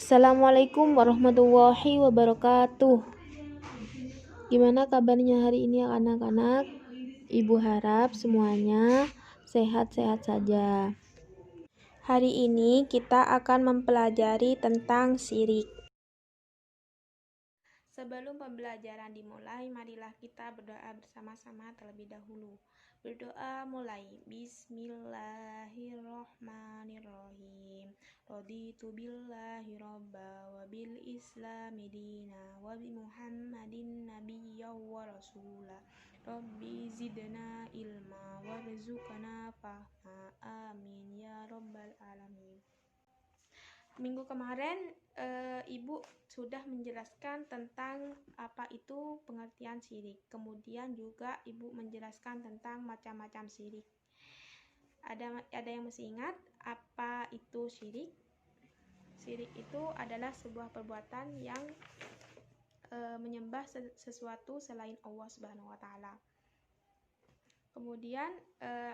Assalamualaikum warahmatullahi wabarakatuh. Gimana kabarnya hari ini anak-anak? Ibu harap semuanya sehat-sehat saja. Hari ini kita akan mempelajari tentang syirik. Sebelum pembelajaran dimulai, marilah kita berdoa bersama-sama terlebih dahulu. Berdoa mulai. Bismillahirrohmanirrohim. Raditu billahi robba wa bil islami dina wa bi muhammadin nabiyya wa rasula. Rabbi zidna ilma warzuqna fahma. Amin ya rabbal alamin. Minggu kemarin Ibu sudah menjelaskan tentang apa itu pengertian syirik. Kemudian juga Ibu menjelaskan tentang macam-macam syirik. Ada yang masih ingat apa itu syirik? Syirik itu adalah sebuah perbuatan yang menyembah sesuatu selain Allah Subhanahu wa taala. Kemudian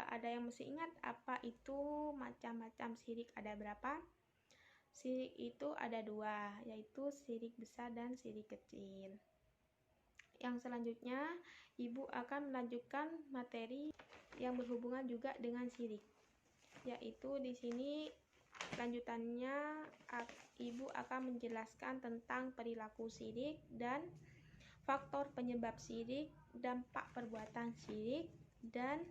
ada yang masih ingat apa itu macam-macam syirik, ada berapa? Syirik itu ada dua, yaitu syirik besar dan syirik kecil. Yang selanjutnya, Ibu akan melanjutkan materi yang berhubungan juga dengan syirik. Yaitu di sini lanjutannya Ibu akan menjelaskan tentang perilaku syirik dan faktor penyebab syirik, dampak perbuatan syirik, dan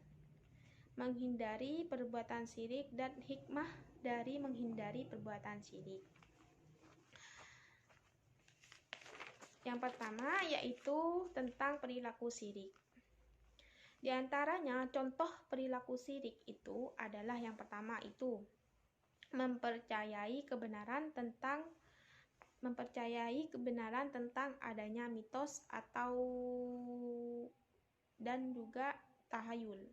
menghindari perbuatan syirik dan hikmah dari menghindari perbuatan syirik. Yang pertama yaitu tentang perilaku syirik. Di antaranya contoh perilaku syirik itu adalah yang pertama itu mempercayai kebenaran tentang adanya mitos atau dan juga tahayul.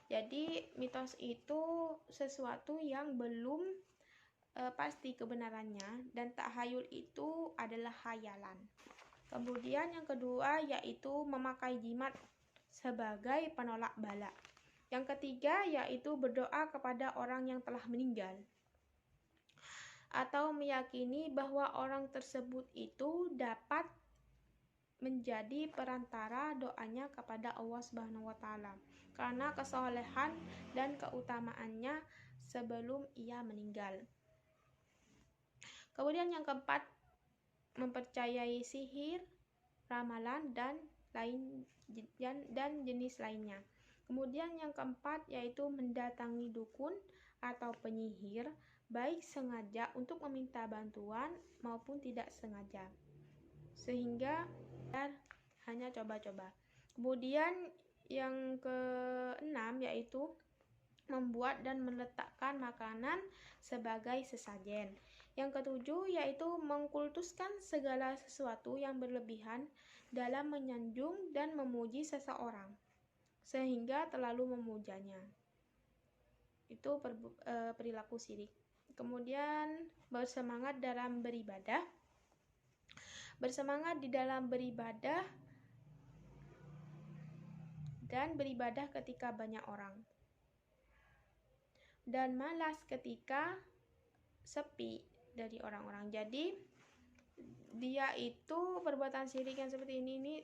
Jadi mitos itu sesuatu yang belum pasti kebenarannya, dan tahayul itu adalah khayalan. Kemudian yang kedua yaitu memakai jimat sebagai penolak bala. Yang ketiga yaitu berdoa kepada orang yang telah meninggal, atau meyakini bahwa orang tersebut itu dapat menjadi perantara doanya kepada Allah Subhanahu wa taala karena kesolehan dan keutamaannya sebelum ia meninggal. Kemudian yang keempat, mempercayai sihir, ramalan dan jenis lainnya. Kemudian yang keempat yaitu mendatangi dukun atau penyihir baik sengaja untuk meminta bantuan maupun tidak sengaja, sehingga hanya coba-coba. Kemudian yang keenam yaitu membuat dan meletakkan makanan sebagai sesajen. Yang ketujuh yaitu mengkultuskan segala sesuatu yang berlebihan dalam menyanjung dan memuji seseorang sehingga terlalu memujanya. Itu perilaku syirik. Kemudian bersemangat dalam beribadah. Bersemangat di dalam beribadah dan beribadah ketika banyak orang, dan malas ketika sepi dari orang-orang. Jadi dia itu perbuatan syirik yang seperti ini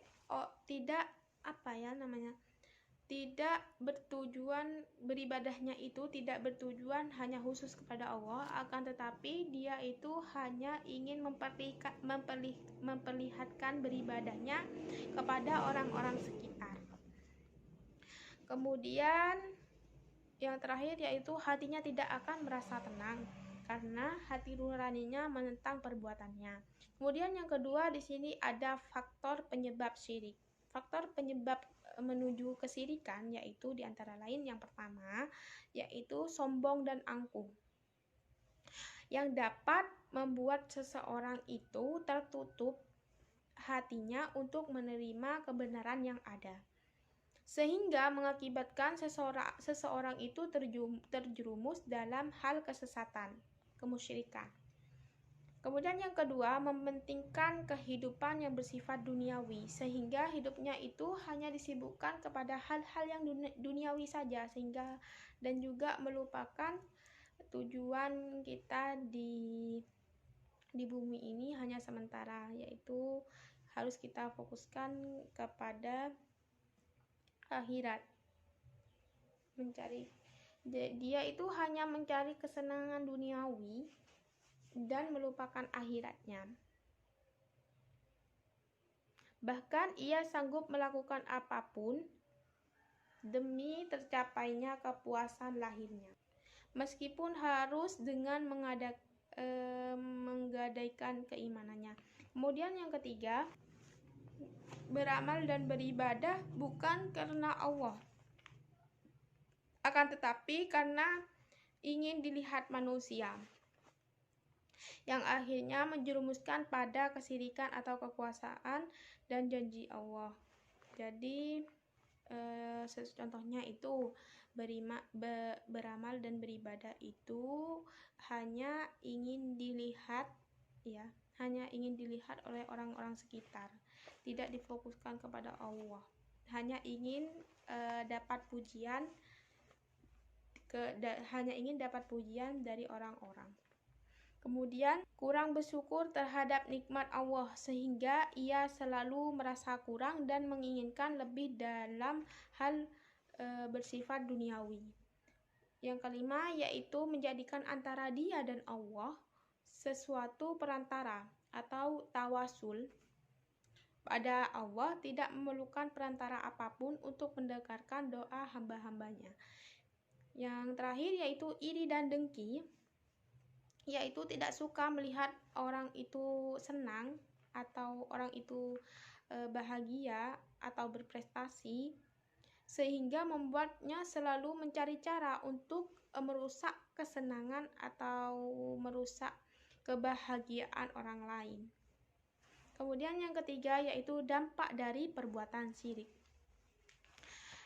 tidak bertujuan, beribadahnya itu tidak bertujuan hanya khusus kepada Allah, akan tetapi dia itu hanya ingin memperlihatkan beribadahnya kepada orang-orang sekitar. Kemudian yang terakhir yaitu hatinya tidak akan merasa tenang karena hati nuraninya menentang perbuatannya. Kemudian yang kedua di sini ada faktor penyebab syirik. Faktor penyebab menuju kesyirikan yaitu di antara lain yang pertama yaitu sombong dan angkuh, yang dapat membuat seseorang itu tertutup hatinya untuk menerima kebenaran yang ada, sehingga mengakibatkan seseorang itu terjerumus dalam hal kesesatan, kemusyrikan. Kemudian yang kedua, mementingkan kehidupan yang bersifat duniawi, sehingga hidupnya itu hanya disibukkan kepada hal-hal yang duniawi saja, sehingga dan juga melupakan tujuan kita di bumi ini hanya sementara, yaitu harus kita fokuskan kepada akhirat. Dia itu hanya mencari kesenangan duniawi dan melupakan akhiratnya. Bahkan ia sanggup melakukan apapun demi tercapainya kepuasan lahirnya, meskipun harus dengan menggadaikan keimanannya. Kemudian yang ketiga, beramal dan beribadah bukan karena Allah, akan tetapi karena ingin dilihat manusia, yang akhirnya menjerumuskan pada kesyirikan atau kekuasaan dan janji Allah. Jadi contohnya itu beramal dan beribadah itu hanya ingin dilihat, ya, hanya ingin dilihat oleh orang-orang sekitar, tidak difokuskan kepada Allah, hanya ingin dapat pujian dari orang-orang. Kemudian kurang bersyukur terhadap nikmat Allah sehingga ia selalu merasa kurang dan menginginkan lebih dalam hal bersifat duniawi. Yang kelima yaitu menjadikan antara dia dan Allah sesuatu perantara atau tawasul. Pada Allah tidak memerlukan perantara apapun untuk mendengarkan doa hamba-hambanya. Yang terakhir yaitu iri dan dengki, yaitu tidak suka melihat orang itu senang atau orang itu bahagia atau berprestasi, sehingga membuatnya selalu mencari cara untuk merusak kesenangan atau merusak kebahagiaan orang lain. Kemudian yang ketiga yaitu dampak dari perbuatan syirik.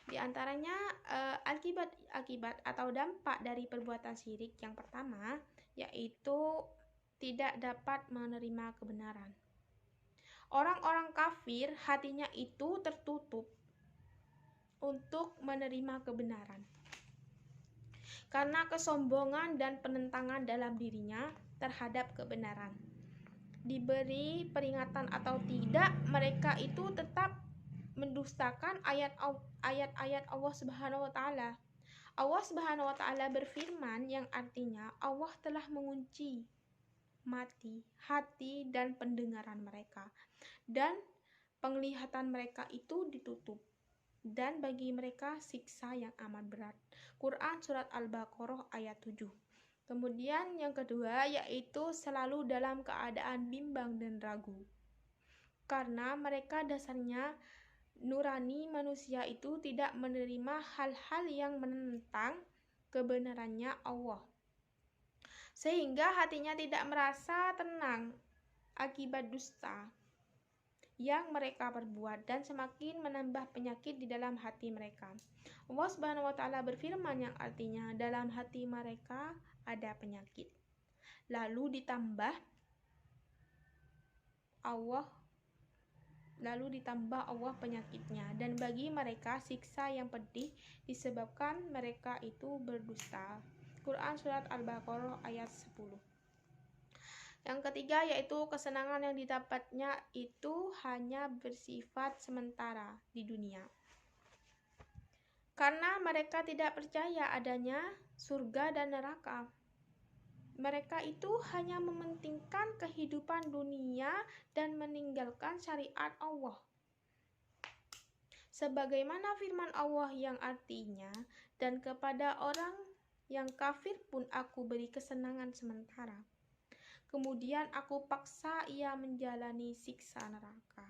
Di antaranya akibat atau dampak dari perbuatan syirik yang pertama yaitu tidak dapat menerima kebenaran. Orang-orang kafir hatinya itu tertutup untuk menerima kebenaran karena kesombongan dan penentangan dalam dirinya terhadap kebenaran. Diberi peringatan atau tidak, mereka itu tetap mendustakan ayat-ayat Allah Subhanahu wa taala. Allah Subhanahu wa taala berfirman yang artinya Allah telah mengunci hati dan pendengaran mereka, dan penglihatan mereka itu ditutup, dan bagi mereka siksa yang amat berat. Quran Surat Al-Baqarah ayat 7. Kemudian yang kedua yaitu selalu dalam keadaan bimbang dan ragu, karena mereka dasarnya nurani manusia itu tidak menerima hal-hal yang menentang kebenarannya Allah, sehingga hatinya tidak merasa tenang akibat dusta yang mereka perbuat dan semakin menambah penyakit di dalam hati mereka. Allah Subhanahu wa taala berfirman yang artinya dalam hati mereka ada penyakit, lalu ditambah Allah penyakitnya, dan bagi mereka siksa yang pedih disebabkan mereka itu berdusta. Quran Surat Al-Baqarah ayat 10. Yang ketiga yaitu kesenangan yang didapatnya itu hanya bersifat sementara di dunia, karena mereka tidak percaya adanya surga dan neraka. Mereka itu hanya mementingkan kehidupan dunia dan meninggalkan syariat Allah. Sebagaimana firman Allah yang artinya, dan kepada orang yang kafir pun aku beri kesenangan sementara, kemudian aku paksa ia menjalani siksa neraka,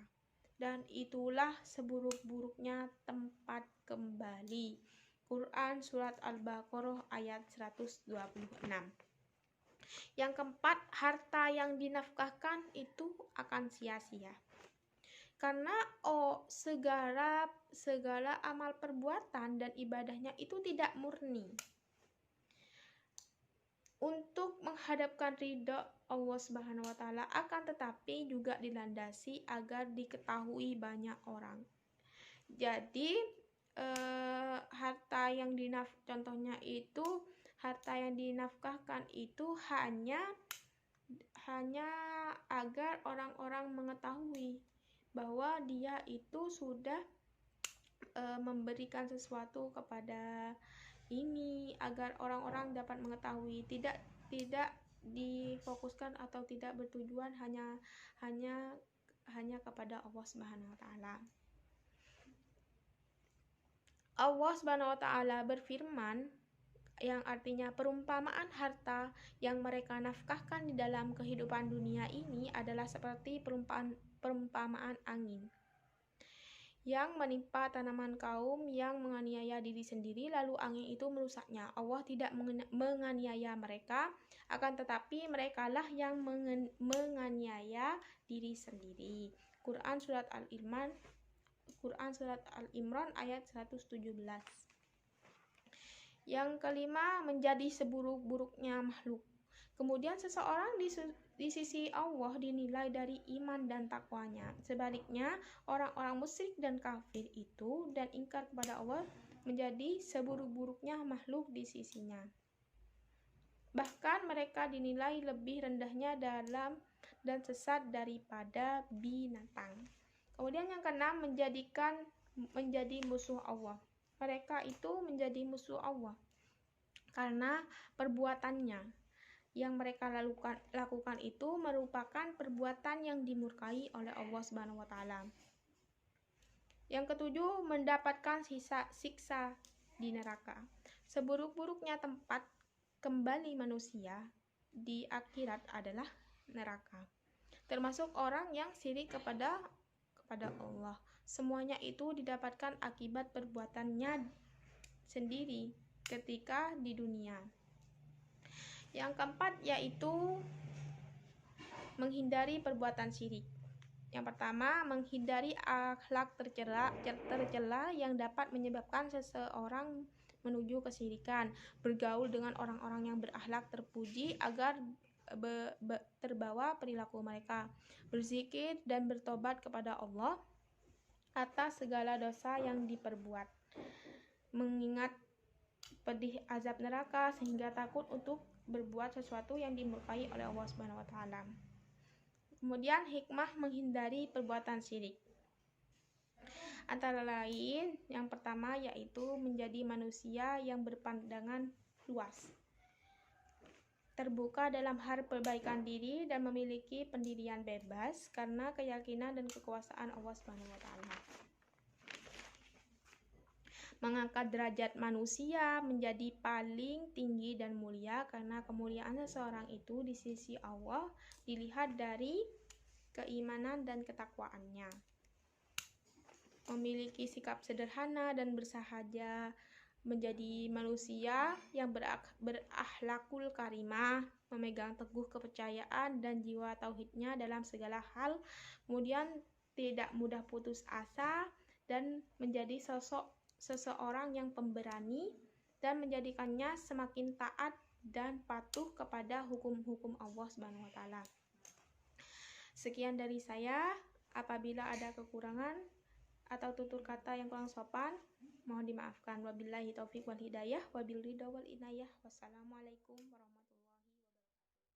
dan itulah seburuk-buruknya tempat kembali. Quran Surat Al-Baqarah ayat 126. Yang keempat, harta yang dinafkahkan itu akan sia-sia, karena segala amal perbuatan dan ibadahnya itu tidak murni untuk menghadapkan ridha Allah Subhanahu wa taala, akan tetapi juga dilandasi agar diketahui banyak orang. Jadi harta yang contohnya itu harta yang dinafkahkan itu hanya agar orang-orang mengetahui bahwa dia itu sudah memberikan sesuatu kepada ini, agar orang-orang dapat mengetahui, tidak difokuskan atau tidak bertujuan hanya kepada Allah Subhanahu wa taala. Allah Subhanahu wa taala berfirman yang artinya perumpamaan harta yang mereka nafkahkan di dalam kehidupan dunia ini adalah seperti perumpamaan angin yang menimpa tanaman kaum yang menganiaya diri sendiri, lalu angin itu merusaknya. Allah tidak menganiaya mereka, akan tetapi merekalah yang menganiaya diri sendiri. Quran Surat Al-Imran ayat 117. Yang kelima, menjadi seburuk-buruknya makhluk. Kemudian seseorang di sisi Allah dinilai dari iman dan takwanya. Sebaliknya, orang-orang musyrik dan kafir itu dan ingkar kepada Allah menjadi seburuk-buruknya makhluk di sisinya. Bahkan mereka dinilai lebih rendahnya dalam dan sesat daripada binatang. Kemudian yang keenam, menjadi musuh Allah. Mereka itu menjadi musuh Allah karena perbuatannya yang mereka lakukan itu merupakan perbuatan yang dimurkai oleh Allah Subhanahu wa taala. Yang ketujuh, mendapatkan siksa di neraka. Seburuk-buruknya tempat kembali manusia di akhirat adalah neraka. Termasuk orang yang syirik kepada Allah. Semuanya itu didapatkan akibat perbuatannya sendiri ketika di dunia. Yang keempat yaitu menghindari perbuatan syirik. Yang pertama, menghindari akhlak tercela yang dapat menyebabkan seseorang menuju kesyirikan. Bergaul dengan orang-orang yang berakhlak terpuji agar terbawa perilaku mereka. Berzikir dan bertobat kepada Allah atas segala dosa yang diperbuat. Mengingat pedih azab neraka sehingga takut untuk berbuat sesuatu yang dimurkai oleh Allah Subhanahu wa taala. Kemudian hikmah menghindari perbuatan syirik. Antara lain, yang pertama yaitu menjadi manusia yang berpandangan luas, terbuka dalam hal perbaikan diri dan memiliki pendirian bebas karena keyakinan dan kekuasaan Allah Subhanahu wa taala. Mengangkat derajat manusia menjadi paling tinggi dan mulia karena kemuliaan seseorang itu di sisi Allah dilihat dari keimanan dan ketakwaannya. Memiliki sikap sederhana dan bersahaja, menjadi manusia yang berakhlakul karimah, memegang teguh kepercayaan dan jiwa tauhidnya dalam segala hal, kemudian tidak mudah putus asa dan menjadi seseorang yang pemberani dan menjadikannya semakin taat dan patuh kepada hukum-hukum Allah Subhanahu wa taala. Sekian dari saya. Apabila ada kekurangan atau tutur kata yang kurang sopan, mohon dimaafkan. Wabillahi taufiq wal hidayah, wabil ridha wal inayah. Wassalamualaikum warahmatullahi wabarakatuh.